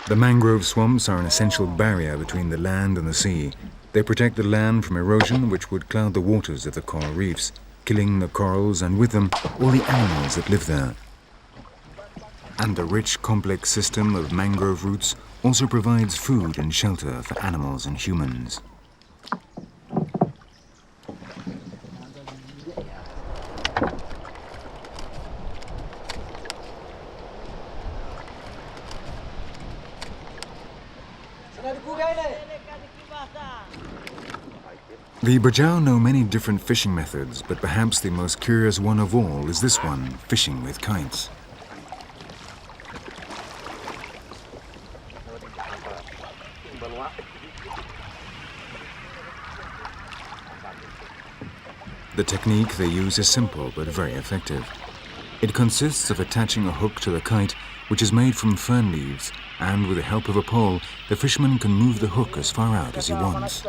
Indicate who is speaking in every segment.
Speaker 1: The mangrove swamps are an essential barrier between the land and the sea. They protect the land from erosion which would cloud the waters of the coral reefs, killing the corals and with them all the animals that live there. And the rich, complex system of mangrove roots also provides food and shelter for animals and humans. The Bajau know many different fishing methods, but perhaps the most curious one of all is this one, fishing with kites. The technique they use is simple but very effective. It consists of attaching a hook to the kite, which is made from fern leaves, and with the help of a pole, the fisherman can move the hook as far out as he wants.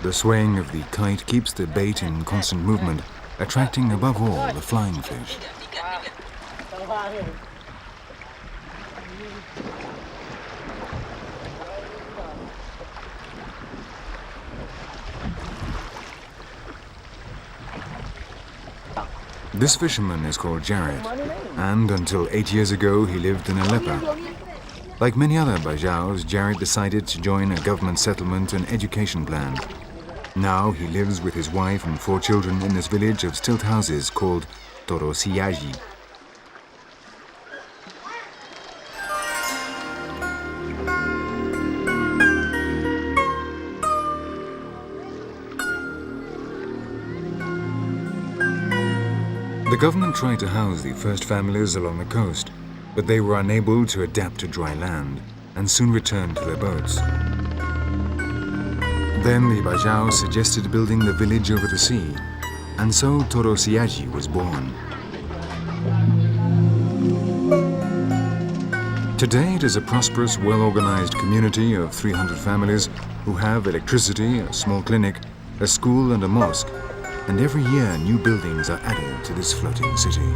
Speaker 1: The swaying of the kite keeps the bait in constant movement, attracting above all the flying fish. This fisherman is called Jared, and until 8 years ago he lived in Aleppo. Like many other Bajaus, Jared decided to join a government settlement and education plan. Now he lives with his wife and 4 children in this village of stilt houses called Torosiyaji. The government tried to house the first families along the coast, but they were unable to adapt to dry land and soon returned to their boats. Then the Bajau suggested building the village over the sea, and so Torosiyaji was born. Today it is a prosperous, well-organized community of 300 families who have electricity, a small clinic, a school and a mosque, and every year new buildings are added to this floating city.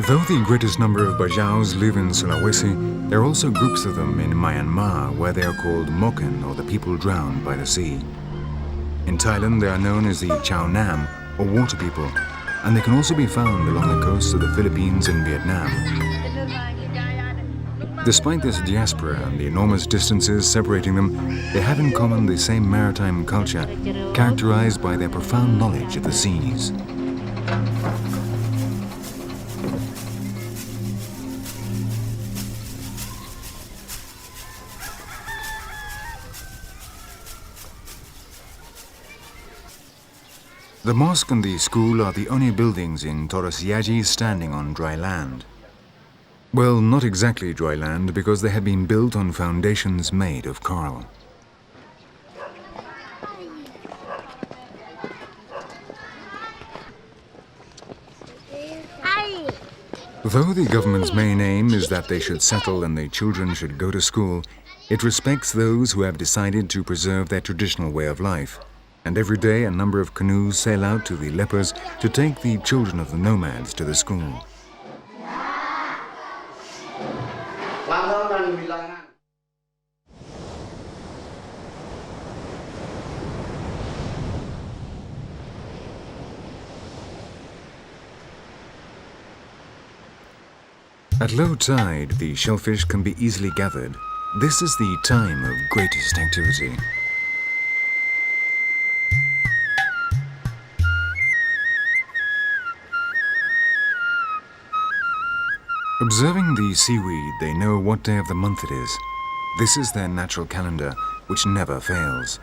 Speaker 1: Though the greatest number of Bajaus live in Sulawesi, there are also groups of them in Myanmar where they are called Moken, or the people drowned by the sea. In Thailand they are known as the Chao Nam, or water people, and they can also be found along the coasts of the Philippines and Vietnam. Despite this diaspora and the enormous distances separating them, they have in common the same maritime culture, characterized by their profound knowledge of the seas. The mosque and the school are the only buildings in Torosiyaji standing on dry land. Well, not exactly dry land, because they have been built on foundations made of coral. Though the government's main aim is that they should settle and the children should go to school, it respects those who have decided to preserve their traditional way of life. And every day a number of canoes sail out to the lepers to take the children of the nomads to the school. At low tide, the shellfish can be easily gathered. This is the time of greatest activity. Observing the seaweed, they know what day of the month it is. This is their natural calendar, which never fails.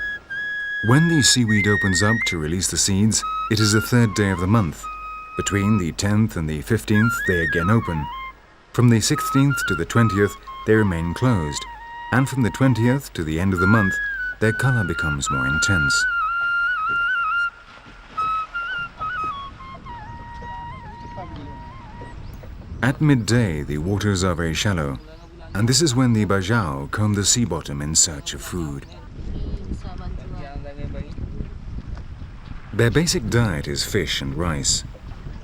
Speaker 1: When the seaweed opens up to release the seeds, it is the 3rd day of the month. Between the 10th and the 15th, they again open. From the 16th to the 20th, they remain closed. And from the 20th to the end of the month, their color becomes more intense. At midday, the waters are very shallow, And this is when the Bajau comb the sea bottom in search of food. Their basic diet is fish and rice.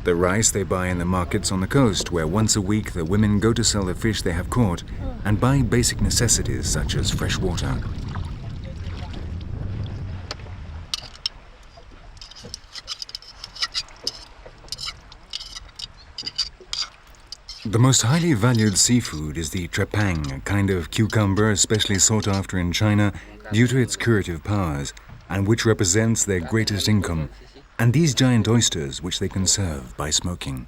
Speaker 1: The rice they buy in the markets on the coast, where once a week the women go to sell the fish they have caught and buy basic necessities such as fresh water. The most highly valued seafood is the trepang, a kind of cucumber especially sought after in China due to its curative powers, and which represents their greatest income, and these giant oysters which they conserve by smoking.